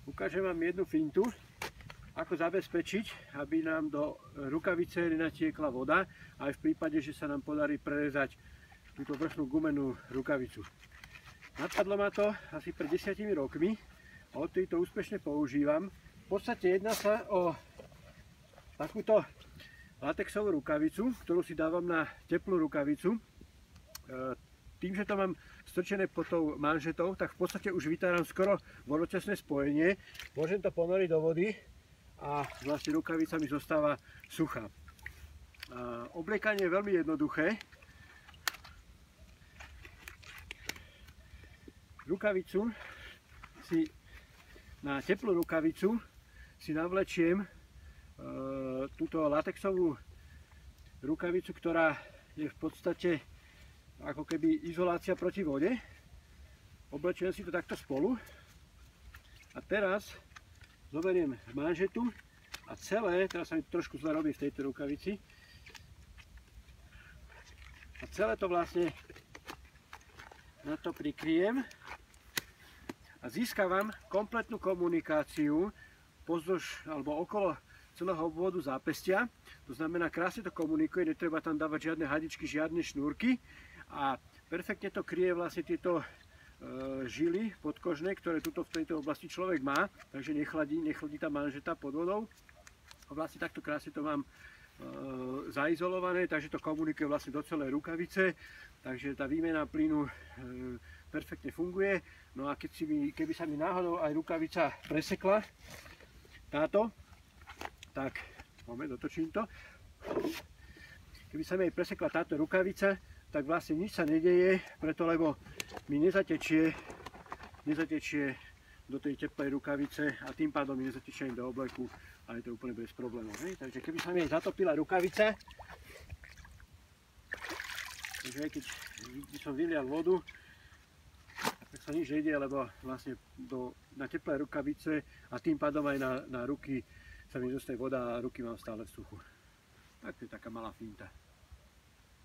Ukážem vám jednu fintu, ako zabezpečiť, aby nám do rukavice nenatiekla voda, aj v prípade, že sa nám podarí prerezať túto vrchnú gumenú rukavicu. Napadlo ma to asi pred 10 rokmi a odtedy to úspešne používam. V podstate jedná sa o takúto latexovú rukavicu, ktorú si dávam na teplú rukavicu. Tým, že to mám strčené pod tou manžetou, tak v podstate už vytáram skoro vodočasné spojenie. Môžem to ponoriť do vody a vlastne rukavica mi zostáva suchá. Obliekanie je veľmi jednoduché. Rukavicu si, na teplú rukavicu si navlečiem túto latexovú rukavicu, ktorá je v podstate ako keby izolácia proti vode. Oblečujem si to takto spolu a teraz zoberiem manžetu a celé, teraz sa mi trošku zle robí v tejto rukavici, a celé to vlastne na to prikryjem a získavam kompletnú komunikáciu pozdĺž alebo okolo celého obvodu zápestia. To znamená, krásne to komunikuje, netreba tam dávať žiadne hadičky, žiadne šnúrky a perfektne to kryje vlastne tieto žily podkožné, ktoré tuto v tejto oblasti človek má, takže nechladí tá manžeta pod vodou. A vlastne takto krásne to mám zaizolované, takže to komunikuje vlastne do celej rukavice, takže tá výmena plynu perfektne funguje. No a keby sa mi náhodou aj rukavica presekla, táto, tak, moment, dotočím to. Keby sa mi aj presekla táto rukavica, tak vlastne nič sa nedeje, preto lebo mi nezatečie do tej teplej rukavice a tým pádom mi nezatečie ani do obleku a je to úplne bez problémov. Takže keby sa mi aj zatopila rukavica, takže aj keď by som vylial vodu, tak sa nič nedieje, lebo vlastne na teplé rukavice a tým pádom aj na ruky sa mi dostane voda a ruky mám stále v suchu. Tak to je taká malá finta.